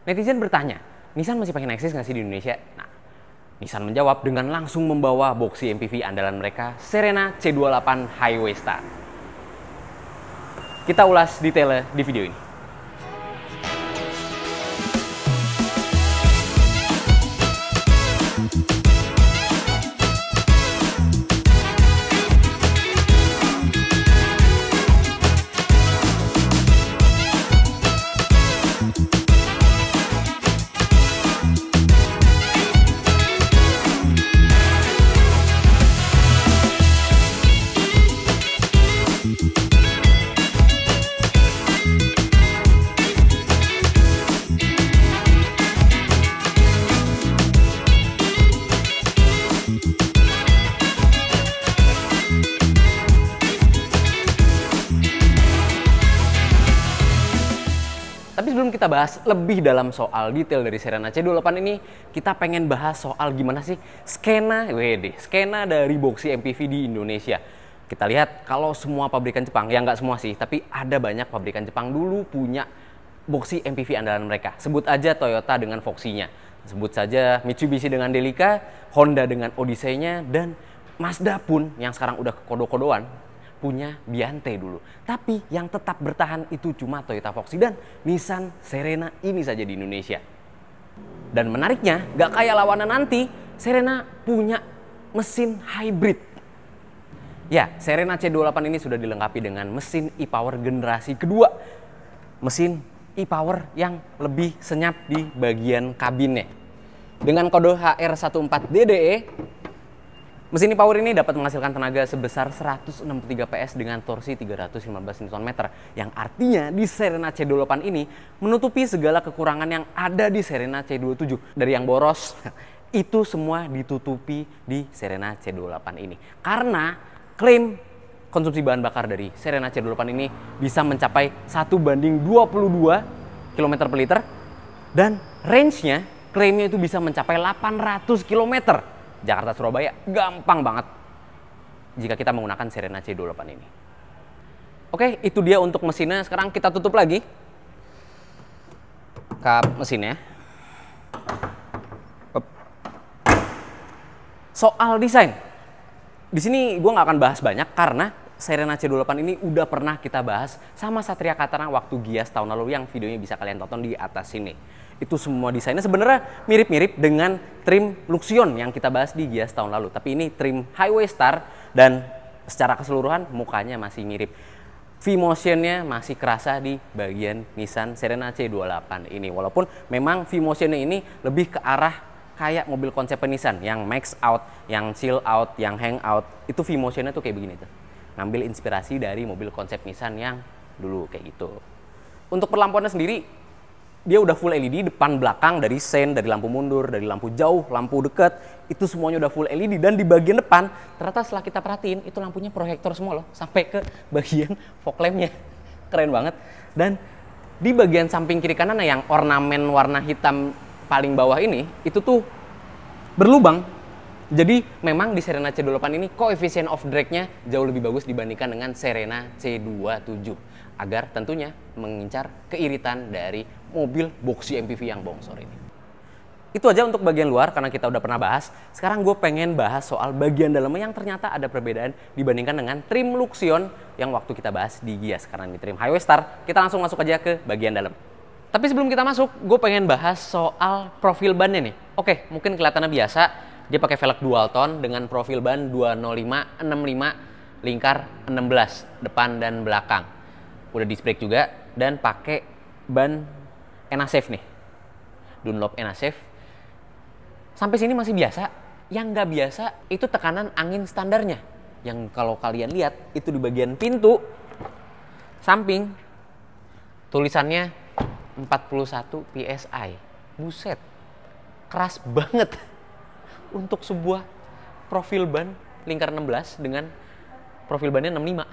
Netizen bertanya, Nissan masih pengen eksis nggak sih di Indonesia? Nah, Nissan menjawab dengan langsung membawa boxy MPV andalan mereka, Serena C28 Highway Star. Kita ulas detailnya di video ini. Tapi sebelum kita bahas lebih dalam soal detail dari Serena C28 ini, kita pengen bahas soal gimana sih skena dari boxy MPV di Indonesia. Kita lihat kalau semua pabrikan Jepang, ya nggak semua sih, tapi ada banyak pabrikan Jepang dulu punya boxy MPV andalan mereka. Sebut aja Toyota dengan Foxy-nya, sebut saja Mitsubishi dengan Delica, Honda dengan Odyssey-nya, dan Mazda pun yang sekarang udah kekodo-kodoan punya Biante dulu. Tapi yang tetap bertahan itu cuma Toyota Foxy dan Nissan Serena ini saja di Indonesia. Dan menariknya, gak kayak lawanan nanti, Serena punya mesin hybrid. Ya, Serena C28 ini sudah dilengkapi dengan mesin e-Power generasi kedua. Mesin e-Power yang lebih senyap di bagian kabinnya. Dengan kode HR14DDE, mesin e-Power ini dapat menghasilkan tenaga sebesar 163 PS dengan torsi 315 Nm, yang artinya di Serena C28 ini menutupi segala kekurangan yang ada di Serena C27. Dari yang boros, itu semua ditutupi di Serena C28 ini. Karena klaim konsumsi bahan bakar dari Serena C28 ini bisa mencapai 1:22 km per liter, dan range-nya klaimnya itu bisa mencapai 800 km. Jakarta-Surabaya gampang banget jika kita menggunakan Serena C28 ini. Oke, itu dia untuk mesinnya. Sekarang kita tutup lagi kap mesinnya. Soal desain, di sini gue nggak akan bahas banyak karena Serena C28 ini udah pernah kita bahas sama Satria Katana waktu Gias tahun lalu, yang videonya bisa kalian tonton di atas sini. Itu semua desainnya sebenarnya mirip-mirip dengan trim Luxion yang kita bahas di Gias tahun lalu. Tapi ini trim Highway Star dan secara keseluruhan mukanya masih mirip. V-motionnya masih kerasa di bagian Nissan Serena C28 ini. Walaupun memang V-motionnya ini lebih ke arah kayak mobil konsep Nissan yang max out, yang chill out, yang hang out. Itu V-motionnya tuh kayak begini tuh. Ngambil inspirasi dari mobil konsep Nissan yang dulu kayak gitu. Untuk perlampuannya sendiri, dia udah full LED depan belakang, dari sen, dari lampu mundur, dari lampu jauh, lampu dekat, itu semuanya udah full LED. Dan di bagian depan, ternyata setelah kita perhatiin, itu lampunya proyektor semua loh, sampai ke bagian fog lamp-nya. Keren banget. Dan di bagian samping kiri kanan yang ornamen warna hitam paling bawah ini, itu tuh berlubang. Jadi memang di Serena C28 ini koefisien of drag-nya jauh lebih bagus dibandingkan dengan Serena C27. Agar tentunya mengincar keiritan dari mobil boxy MPV yang bongsor ini. Itu aja untuk bagian luar karena kita udah pernah bahas. Sekarang gue pengen bahas soal bagian dalamnya yang ternyata ada perbedaan dibandingkan dengan trim Luxion yang waktu kita bahas di Gias. Karena ini trim Highway Star, kita langsung masuk aja ke bagian dalam. Tapi sebelum kita masuk, gue pengen bahas soal profil bannya nih. Oke, mungkin kelihatannya biasa. Dia pakai velg dual tone dengan profil ban 205/65 lingkar 16 depan dan belakang. Udah disc brake juga dan pakai ban Enasafe nih, Dunlop Enasafe. Sampai sini masih biasa. Yang nggak biasa itu tekanan angin standarnya, yang kalau kalian lihat itu di bagian pintu samping tulisannya 41 PSI. Buset, keras banget untuk sebuah profil ban lingkar 16 dengan profil bannya 65.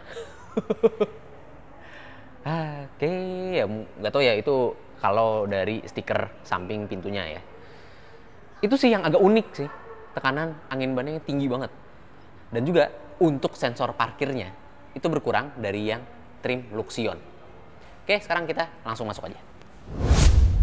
Oke, ya nggak tahu ya itu kalau dari stiker samping pintunya ya. Itu sih yang agak unik sih. Tekanan angin bannya tinggi banget. Dan juga untuk sensor parkirnya itu berkurang dari yang trim Luxion. Oke, sekarang kita langsung masuk aja.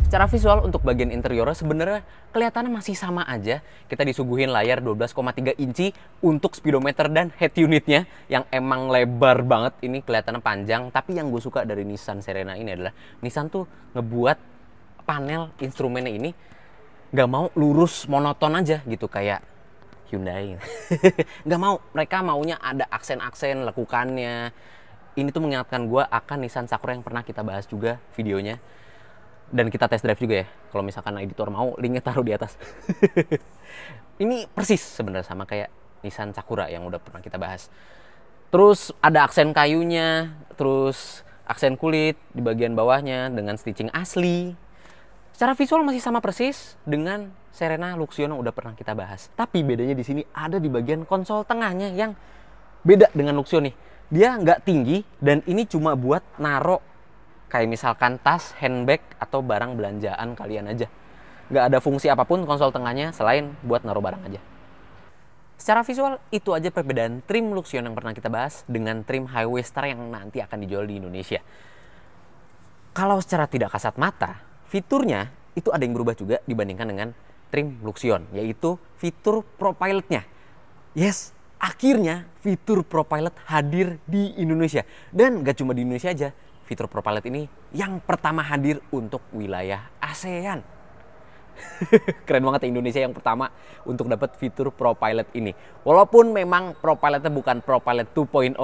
Secara visual untuk bagian interiornya sebenarnya kelihatannya masih sama aja. Kita disuguhin layar 12,3 inci untuk speedometer dan head unitnya yang emang lebar banget. Ini kelihatannya panjang. Tapi yang gue suka dari Nissan Serena ini adalah Nissan tuh ngebuat panel instrumennya ini nggak mau lurus monoton aja gitu kayak Hyundai. Nggak mau. Mereka maunya ada aksen-aksen lekukannya. Ini tuh mengingatkan gue akan Nissan Sakura yang pernah kita bahas juga videonya. Dan kita test drive juga ya. Kalau misalkan editor mau, linknya taruh di atas. Ini persis sebenarnya sama kayak Nissan Sakura yang udah pernah kita bahas. Terus ada aksen kayunya, terus aksen kulit di bagian bawahnya dengan stitching asli. Secara visual masih sama persis dengan Serena Luxion yang udah pernah kita bahas. Tapi bedanya di sini ada di bagian konsol tengahnya yang beda dengan Luxion nih. Dia nggak tinggi dan ini cuma buat naro kayak misalkan tas, handbag, atau barang belanjaan kalian aja. Nggak ada fungsi apapun konsol tengahnya selain buat naruh barang aja. Secara visual, itu aja perbedaan trim Luxion yang pernah kita bahas dengan trim Highway Star yang nanti akan dijual di Indonesia. Kalau secara tidak kasat mata, fiturnya itu ada yang berubah juga dibandingkan dengan trim Luxion, yaitu fitur ProPilot-nya. Yes, akhirnya fitur ProPilot hadir di Indonesia. Dan nggak cuma di Indonesia aja. Fitur ProPilot ini yang pertama hadir untuk wilayah ASEAN. Keren banget ya, Indonesia yang pertama untuk dapat fitur ProPilot ini. Walaupun memang ProPilotnya bukan ProPilot 2.0,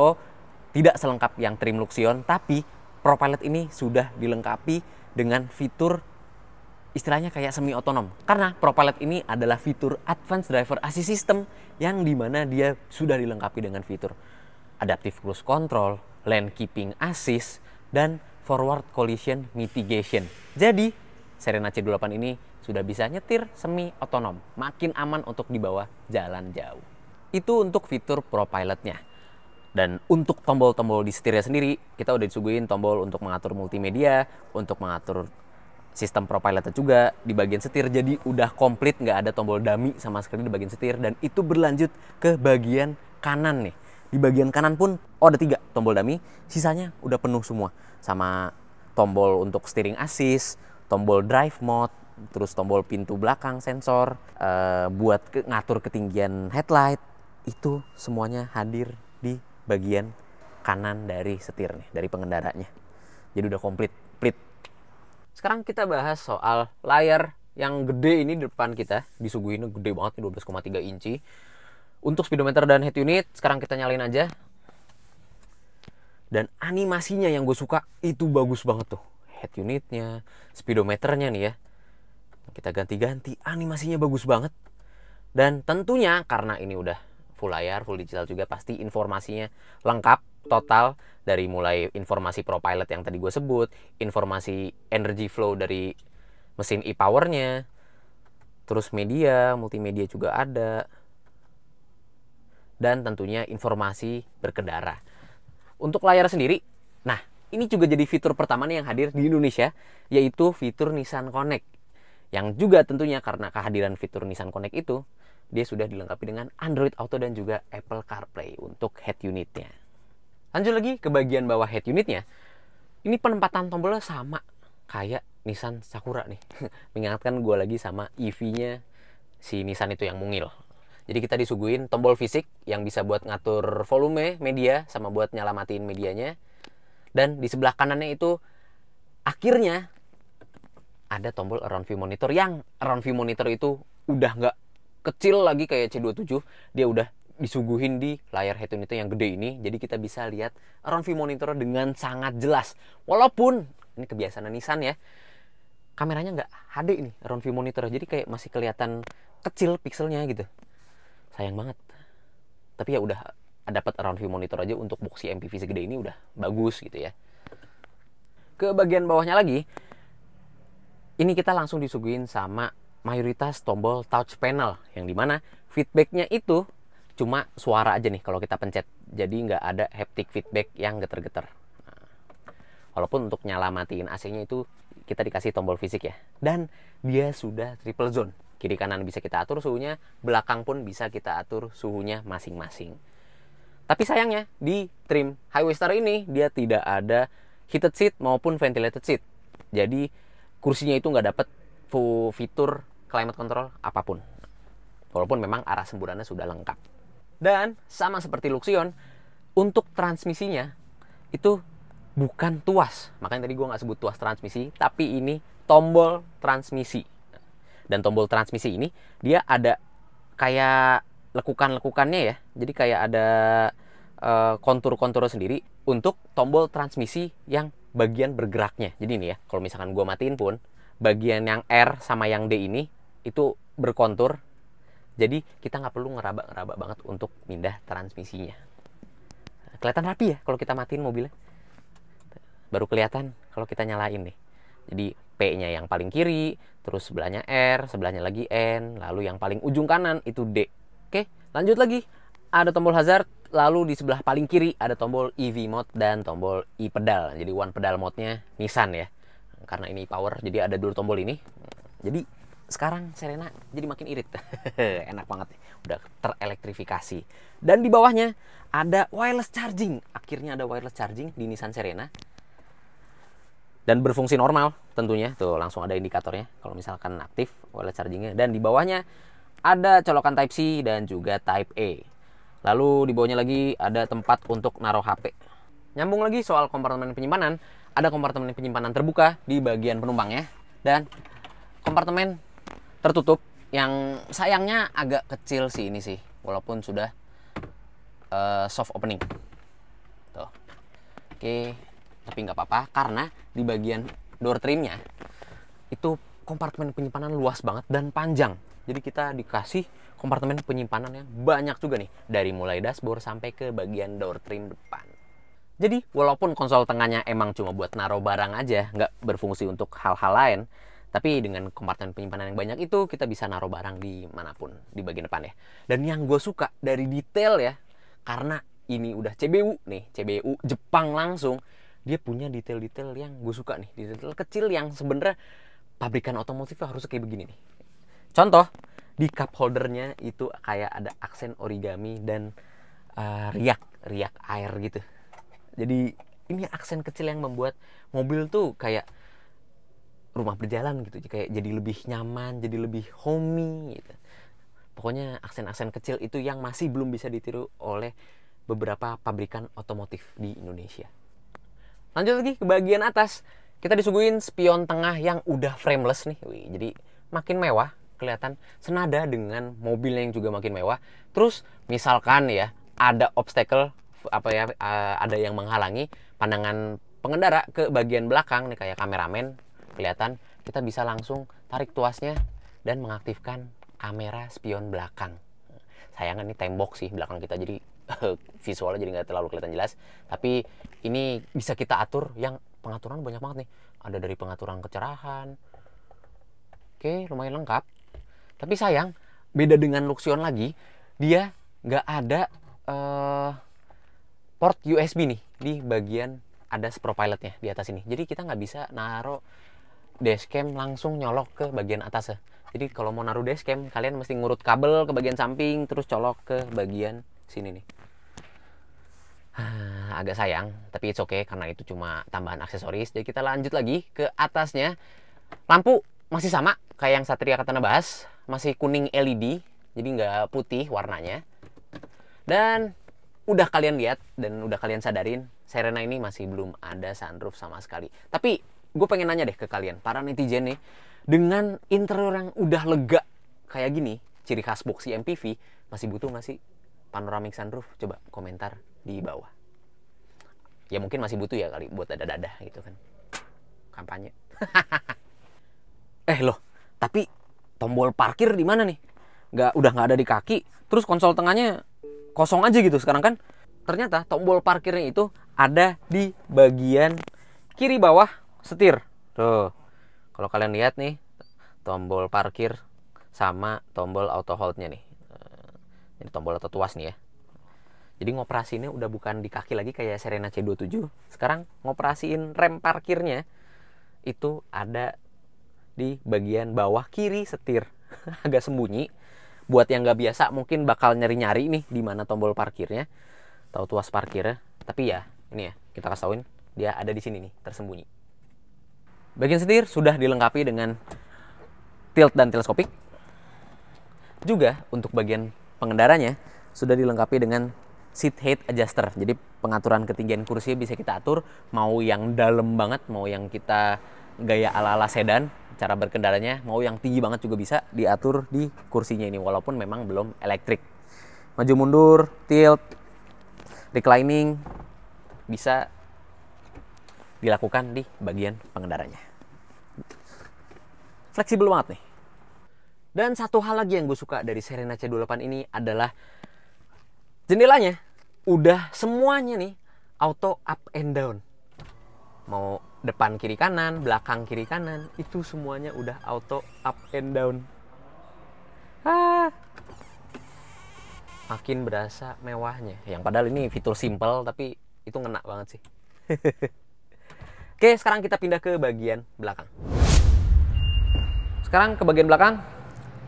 tidak selengkap yang trim Luxion, tapi ProPilot ini sudah dilengkapi dengan fitur istilahnya kayak semi otonom. Karena ProPilot ini adalah fitur Advanced Driver Assist System yang dimana dia sudah dilengkapi dengan fitur Adaptive Cruise Control, Lane Keeping Assist, dan Forward Collision Mitigation. Jadi, Serena C28 ini sudah bisa nyetir semi otonom, makin aman untuk dibawa jalan jauh. Itu untuk fitur ProPilot-nya. Dan untuk tombol-tombol di setirnya sendiri, kita udah disuguhin tombol untuk mengatur multimedia, untuk mengatur sistem ProPilot juga di bagian setir. Jadi udah komplit, nggak ada tombol dummy sama sekali di bagian setir. Dan itu berlanjut ke bagian kanan nih. Di bagian kanan pun ada 3 tombol dummy, sisanya udah penuh semua. Sama tombol untuk steering assist, tombol drive mode, terus tombol pintu belakang sensor, buat ngatur ketinggian headlight. Itu semuanya hadir di bagian kanan dari setir nih, dari pengendaranya. Jadi udah komplit. Sekarang kita bahas soal layar yang gede ini di depan kita. Disuguhinnya gede banget nih, 12,3 inci. Untuk speedometer dan head unit, sekarang kita nyalain aja. Dan animasinya yang gue suka, itu bagus banget tuh. Head unitnya, speedometernya nih ya. Kita ganti-ganti, animasinya bagus banget. Dan tentunya karena ini udah full layar, full digital juga, pasti informasinya lengkap, total. Dari mulai informasi ProPilot yang tadi gue sebut, informasi energy flow dari mesin e-powernya, terus media, multimedia juga ada. Dan tentunya informasi berkendara. Untuk layar sendiri, nah ini juga jadi fitur pertama nih yang hadir di Indonesia, yaitu fitur Nissan Connect. Yang juga tentunya karena kehadiran fitur Nissan Connect itu, dia sudah dilengkapi dengan Android Auto dan juga Apple CarPlay untuk head unitnya. Lanjut lagi ke bagian bawah head unitnya. Ini penempatan tombolnya sama kayak Nissan Sakura nih. Mengingatkan gue lagi sama EV-nya si Nissan itu yang mungil. Jadi kita disuguhin tombol fisik yang bisa buat ngatur volume media sama buat nyalamatin medianya. Dan di sebelah kanannya itu akhirnya ada tombol around view monitor, yang around view monitor itu udah nggak kecil lagi kayak C27. Dia udah disuguhin di layar head unit yang gede ini. Jadi kita bisa lihat around view monitor dengan sangat jelas. Walaupun ini kebiasaan Nissan ya, kameranya nggak HD ini around view monitor. Jadi kayak masih kelihatan kecil pixelnya gitu. Sayang banget. Tapi ya udah dapat around view monitor aja untuk boxy MPV segede ini udah bagus gitu ya. Ke bagian bawahnya lagi, ini kita langsung disuguhin sama mayoritas tombol touch panel, yang dimana feedbacknya itu cuma suara aja nih kalau kita pencet. Jadi nggak ada haptic feedback yang geter-geter. Nah, walaupun untuk nyalamatiin AC-nya itu kita dikasih tombol fisik ya. Dan dia sudah triple zone. Kiri kanan bisa kita atur suhunya, belakang pun bisa kita atur suhunya masing-masing. Tapi sayangnya di trim Highway Star ini dia tidak ada heated seat maupun ventilated seat. Jadi kursinya itu nggak dapet fitur climate control apapun. Walaupun memang arah semburannya sudah lengkap. Dan sama seperti Luxion, untuk transmisinya itu bukan tuas. Makanya tadi gue nggak sebut tuas transmisi, tapi ini tombol transmisi. Dan tombol transmisi ini dia ada kayak lekukan-lekukannya ya. Jadi kayak ada kontur-kontur sendiri untuk tombol transmisi yang bagian bergeraknya. Jadi ini ya, kalau misalkan gue matiin pun, bagian yang R sama yang D ini itu berkontur. Jadi kita nggak perlu ngeraba-ngeraba banget untuk pindah transmisinya. Kelihatan rapi ya kalau kita matiin mobilnya. Baru kelihatan kalau kita nyalain nih. Jadi P-nya yang paling kiri, terus sebelahnya R, sebelahnya lagi N, lalu yang paling ujung kanan itu D. Oke, lanjut lagi. Ada tombol hazard, lalu di sebelah paling kiri ada tombol EV mode dan tombol e-pedal. Jadi one pedal mode-nya Nissan ya. Karena ini power, jadi ada dua tombol ini. Jadi sekarang Serena jadi makin irit. Enak banget nih, udah terelektrifikasi. Dan di bawahnya ada wireless charging. Akhirnya ada wireless charging di Nissan Serena. Dan berfungsi normal tentunya. Tuh langsung ada indikatornya kalau misalkan aktif wireless chargingnya. Dan di bawahnya ada colokan Type C dan juga Type A. Lalu di bawahnya lagi ada tempat untuk naruh HP. Nyambung lagi soal kompartemen penyimpanan. Ada kompartemen penyimpanan terbuka di bagian penumpangnya. Dan kompartemen tertutup yang sayangnya agak kecil sih ini sih. Walaupun sudah soft opening. Tuh. Oke, tapi nggak apa-apa karena di bagian door trimnya itu kompartemen penyimpanan luas banget dan panjang. Jadi kita dikasih kompartemen penyimpanan yang banyak juga nih. Dari mulai dashboard sampai ke bagian door trim depan. Jadi walaupun konsol tengahnya emang cuma buat naruh barang aja, nggak berfungsi untuk hal-hal lain. Tapi dengan kompartemen penyimpanan yang banyak itu kita bisa naruh barang di manapun di bagian depan ya. Dan yang gue suka dari detail ya, karena ini udah CBU nih, CBU Jepang langsung, dia punya detail-detail yang gue suka nih, detail kecil yang sebenarnya pabrikan otomotif harus kayak begini nih. Contoh, di cup holdernya itu kayak ada aksen origami dan riak air gitu. Jadi ini aksen kecil yang membuat mobil tuh kayak rumah berjalan gitu, kayak jadi lebih nyaman, jadi lebih homey gitu. Pokoknya aksen-aksen kecil itu yang masih belum bisa ditiru oleh beberapa pabrikan otomotif di Indonesia. Lanjut lagi ke bagian atas, kita disuguhin spion tengah yang udah frameless nih. Wih, jadi makin mewah, kelihatan senada dengan mobilnya yang juga makin mewah. Terus misalkan ya ada obstacle ada yang menghalangi pandangan pengendara ke bagian belakang nih kayak kameramen, kelihatan kita bisa langsung tarik tuasnya dan mengaktifkan kamera spion belakang. Sayangnya ini tembok sih belakang kita, jadi visualnya jadi nggak terlalu kelihatan jelas. Tapi ini bisa kita atur, yang pengaturan banyak banget nih. Ada dari pengaturan kecerahan. Oke, lumayan lengkap. Tapi sayang, beda dengan Luxion lagi, dia nggak ada port USB nih di bagian ada ProPilotnya di atas ini. Jadi kita nggak bisa naruh dashcam langsung nyolok ke bagian atas ya. Jadi kalau mau naruh dashcam, kalian mesti ngurut kabel ke bagian samping terus colok ke bagian sini nih. Agak sayang, tapi it's okay karena itu cuma tambahan aksesoris. Jadi kita lanjut lagi ke atasnya. Lampu masih sama kayak yang Satria Katana bahas, masih kuning LED, jadi nggak putih warnanya. Dan udah kalian lihat dan udah kalian sadarin, Serena ini masih belum ada sunroof sama sekali. Tapi gue pengen nanya deh ke kalian, para netizen nih, dengan interior yang udah lega kayak gini, ciri khas boxy MPV, masih butuh nggak sih panoramic sunroof? Coba komentar di bawah. Ya mungkin masih butuh ya kali buat dada-dada gitu kan. Kampanye. Loh, tapi tombol parkir di mana nih? Udah nggak ada di kaki. Terus konsol tengahnya kosong aja gitu sekarang kan. Ternyata tombol parkirnya itu ada di bagian kiri bawah setir. Tuh. Kalau kalian lihat nih, tombol parkir sama tombol auto hold-nya nih. Ini tombol auto tuas nih ya. Jadi ngoperasiinnya udah bukan di kaki lagi kayak Serena C27. Sekarang ngoperasiin rem parkirnya itu ada di bagian bawah kiri setir. Agak sembunyi. Buat yang nggak biasa mungkin bakal nyari-nyari nih di mana tombol parkirnya, tahu tuas parkirnya. Tapi ya ini ya kita kasih tauin dia ada di sini nih tersembunyi. Bagian setir sudah dilengkapi dengan tilt dan teleskopik. Juga untuk bagian pengendaranya sudah dilengkapi dengan seat height adjuster. Jadi pengaturan ketinggian kursi bisa kita atur, mau yang dalam banget, mau yang kita gaya ala-ala sedan, cara berkendaranya mau yang tinggi banget juga bisa diatur di kursinya ini, walaupun memang belum elektrik. Maju mundur, tilt, reclining bisa dilakukan di bagian pengendaranya. Fleksibel banget nih. Dan satu hal lagi yang gue suka dari Serena C28 ini adalah jendelanya udah semuanya nih auto up and down. Mau depan kiri kanan, belakang kiri kanan, itu semuanya udah auto up and down. Makin berasa mewahnya. Yang padahal ini fitur simple tapi itu ngena banget sih. Oke, sekarang kita pindah ke bagian belakang. Sekarang ke bagian belakang,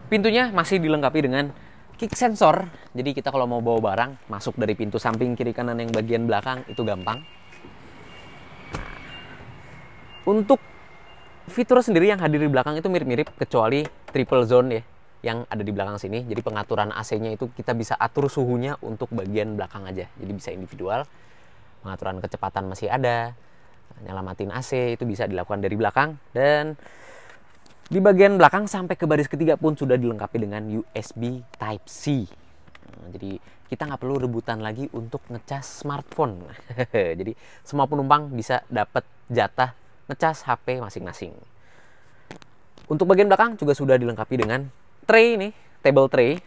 pintunya masih dilengkapi dengan kick sensor. Jadi kita kalau mau bawa barang, masuk dari pintu samping kiri kanan yang bagian belakang itu gampang. Untuk fitur sendiri yang hadir di belakang itu mirip-mirip, kecuali triple zone ya yang ada di belakang sini. Jadi pengaturan AC-nya itu kita bisa atur suhunya untuk bagian belakang aja. Jadi bisa individual. Pengaturan kecepatan masih ada. Nyelamatin AC itu bisa dilakukan dari belakang. Dan di bagian belakang sampai ke baris ketiga pun sudah dilengkapi dengan USB Type-C. Jadi kita nggak perlu rebutan lagi untuk ngecas smartphone. Jadi semua penumpang bisa dapat jatah ngecas HP masing-masing. Untuk bagian belakang juga sudah dilengkapi dengan tray ini, table tray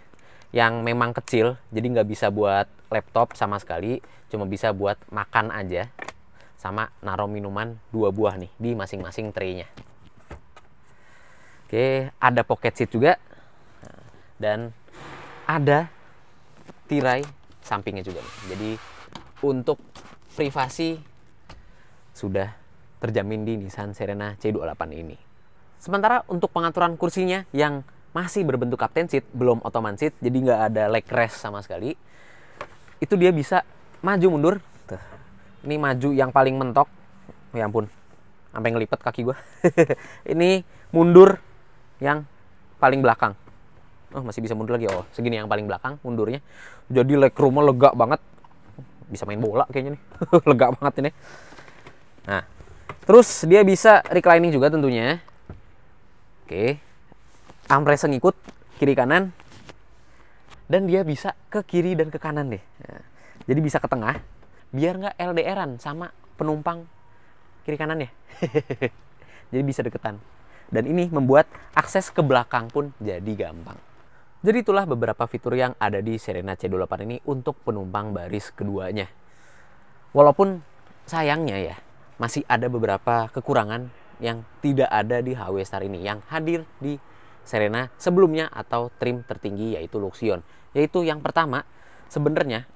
yang memang kecil, jadi nggak bisa buat laptop sama sekali, cuma bisa buat makan aja, sama naruh minuman 2 buah nih di masing-masing traynya. Oke, ada pocket seat juga, dan ada tirai sampingnya juga nih. Jadi untuk privasi sudah terjamin di Nissan Serena C28 ini. Sementara untuk pengaturan kursinya yang masih berbentuk captain seat, belum ottoman seat, jadi nggak ada leg rest sama sekali. Itu dia bisa maju mundur. Tuh. Ini maju yang paling mentok. Ya ampun, sampai ngelipet kaki gue. Ini mundur yang paling belakang. Oh, masih bisa mundur lagi. Oh, segini yang paling belakang mundurnya. Jadi leg room-nya lega banget. Bisa main bola kayaknya nih. Lega banget ini. Nah, terus dia bisa reclining juga tentunya. Oke. Armrest ngikut kiri kanan. Dan dia bisa ke kiri dan ke kanan deh. Nah, jadi bisa ke tengah. Biar nggak LDR-an sama penumpang kiri kanan ya. Jadi bisa deketan. Dan ini membuat akses ke belakang pun jadi gampang. Jadi itulah beberapa fitur yang ada di Serena C28 ini untuk penumpang baris keduanya. Walaupun sayangnya ya, masih ada beberapa kekurangan yang tidak ada di HW Star ini, yang hadir di Serena sebelumnya atau trim tertinggi yaitu Luxion. Yaitu yang pertama, sebenarnya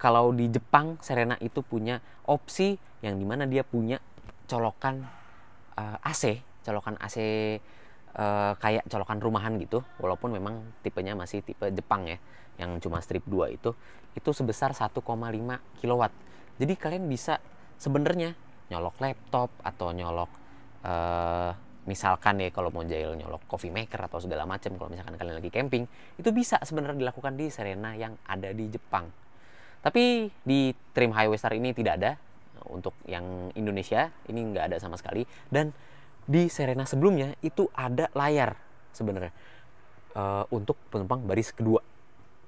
kalau di Jepang Serena itu punya opsi yang dimana dia punya colokan AC, colokan AC kayak colokan rumahan gitu, walaupun memang tipenya masih tipe Jepang ya, yang cuma strip 2 itu sebesar 1,5 kW. Jadi kalian bisa sebenarnya nyolok laptop atau nyolok misalkan ya kalau mau jail nyolok coffee maker atau segala macam, kalau misalkan kalian lagi camping, itu bisa sebenarnya dilakukan di Serena yang ada di Jepang. Tapi di trim Highway Star ini tidak ada. Untuk yang Indonesia ini nggak ada sama sekali. Dan di Serena sebelumnya itu ada layar sebenarnya untuk penumpang baris kedua.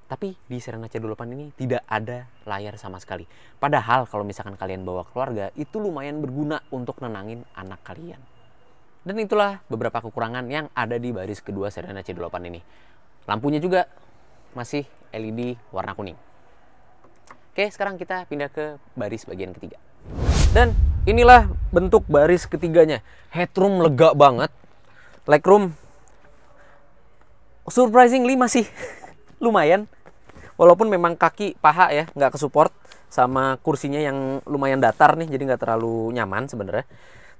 Tapi di Serena C28 ini tidak ada layar sama sekali. Padahal kalau misalkan kalian bawa keluarga, itu lumayan berguna untuk nenangin anak kalian. Dan itulah beberapa kekurangan yang ada di baris kedua Serena C28 ini. Lampunya juga masih LED warna kuning. Oke, sekarang kita pindah ke baris bagian ketiga. Dan inilah bentuk baris ketiganya. Headroom lega banget. Legroom surprisingly masih lumayan. Walaupun memang kaki paha ya nggak kesupport sama kursinya yang lumayan datar nih, jadi nggak terlalu nyaman sebenarnya.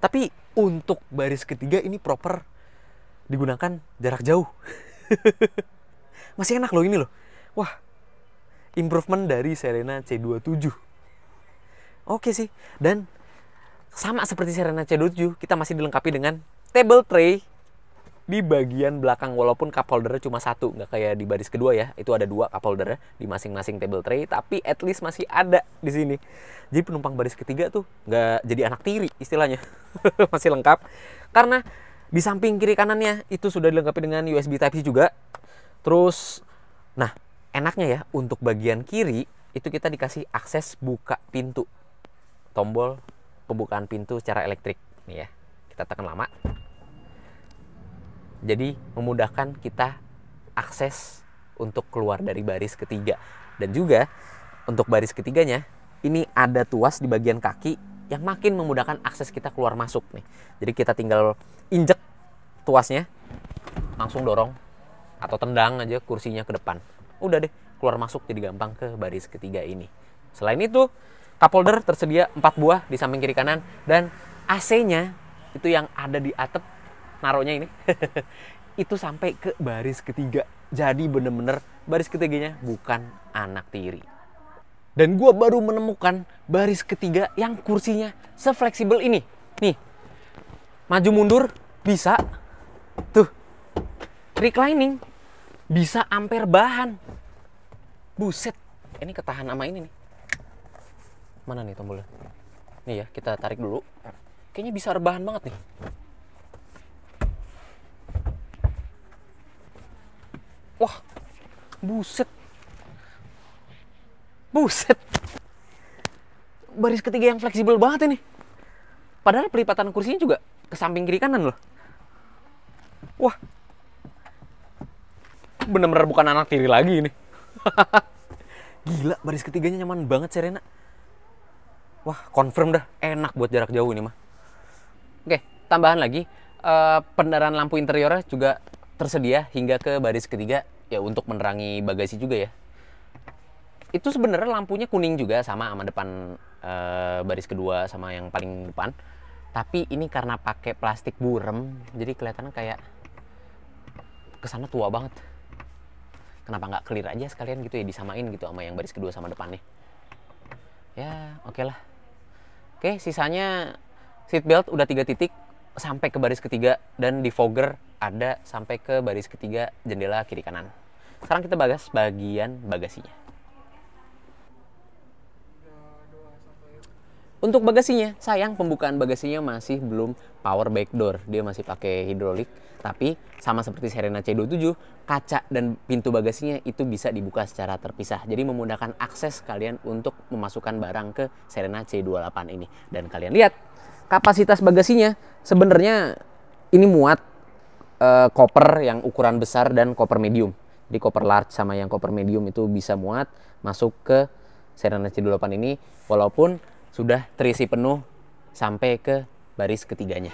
Tapi untuk baris ketiga ini proper digunakan jarak jauh. Masih enak loh ini loh. Wah, improvement dari Serena C27. Oke sih. Dan Sama seperti Serena C27, kita masih dilengkapi dengan table tray di bagian belakang, walaupun cup holdernya cuma satu, nggak kayak di baris kedua ya, itu ada 2 cup holdernya di masing-masing table tray, tapi at least masih ada di sini. Jadi penumpang baris ketiga tuh nggak jadi anak tiri istilahnya. Masih lengkap, karena di samping kiri kanannya itu sudah dilengkapi dengan USB Type-C juga. Terus, nah enaknya ya, untuk bagian kiri itu kita dikasih akses buka pintu, tombol pembukaan pintu secara elektrik nih ya, kita tekan lama. Jadi memudahkan kita akses untuk keluar dari baris ketiga. Dan juga untuk baris ketiganya, ini ada tuas di bagian kaki yang makin memudahkan akses kita keluar masuk nih. Jadi kita tinggal injek tuasnya, langsung dorong atau tendang aja kursinya ke depan. Udah deh, keluar masuk jadi gampang ke baris ketiga ini. Selain itu, cup holder tersedia 4 buah di samping kiri kanan. Dan AC-nya itu yang ada di atap, naruhnya ini itu sampai ke baris ketiga. Jadi bener-bener baris ketiganya bukan anak tiri. Dan gue baru menemukan baris ketiga yang kursinya sefleksibel ini. Nih, maju mundur bisa. Tuh, reclining bisa ampere bahan. Buset, ini ketahan sama ini nih. Mana nih tombolnya? Nih ya, kita tarik dulu. Kayaknya bisa rebahan banget nih. Wah, buset. Buset. Baris ketiga yang fleksibel banget ini. Padahal pelipatan kursinya juga ke samping kiri kanan loh. Wah. Bener-bener bukan anak tiri lagi ini. Gila, baris ketiganya nyaman banget Serena. Wah, confirm dah. Enak buat jarak jauh ini mah. Oke, tambahan lagi. Penerangan lampu interiornya juga tersedia hingga ke baris ketiga ya, untuk menerangi bagasi juga ya. Itu sebenarnya lampunya kuning juga sama depan baris kedua sama yang paling depan. Tapi ini karena pakai plastik burem, jadi kelihatannya kayak kesana tua banget. Kenapa nggak clear aja sekalian gitu ya, disamain gitu sama yang baris kedua sama depannya. Ya oke lah. Oke, sisanya seatbelt udah 3 titik sampai ke baris ketiga, dan defogger ada sampai ke baris ketiga jendela kiri kanan. Sekarang kita bahas bagian bagasinya. Untuk bagasinya, sayang pembukaan bagasinya masih belum power back door. Dia masih pakai hidrolik, tapi sama seperti Serena C27, kaca dan pintu bagasinya itu bisa dibuka secara terpisah. Jadi memudahkan akses kalian untuk memasukkan barang ke Serena C28 ini. Dan kalian lihat, kapasitas bagasinya sebenarnya ini muat koper yang ukuran besar dan koper medium. Di koper large sama yang koper medium itu bisa muat masuk ke Serena C28 ini, walaupun sudah terisi penuh sampai ke baris ketiganya.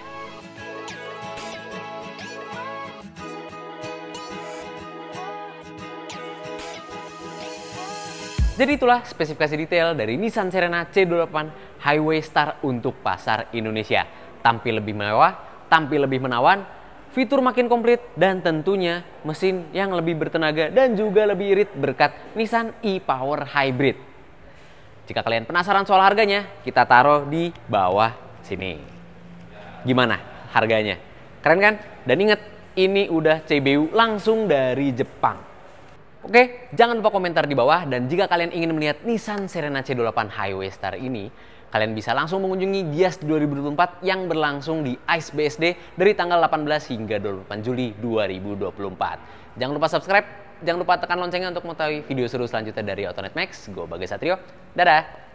Jadi itulah spesifikasi detail dari Nissan Serena C28 Highway Star untuk pasar Indonesia. Tampil lebih mewah, tampil lebih menawan, fitur makin komplit, dan tentunya mesin yang lebih bertenaga dan juga lebih irit berkat Nissan e-Power Hybrid. Jika kalian penasaran soal harganya, kita taruh di bawah sini. Gimana harganya? Keren kan? Dan ingat, ini udah CBU langsung dari Jepang. Oke, jangan lupa komentar di bawah, dan jika kalian ingin melihat Nissan Serena C28 Highway Star ini, kalian bisa langsung mengunjungi Gias 2024 yang berlangsung di ICE BSD dari tanggal 18 hingga 28 Juli 2024. Jangan lupa subscribe, jangan lupa tekan loncengnya untuk mengetahui video seru selanjutnya dari Autonet Max. Gue Bagas Satrio, dadah!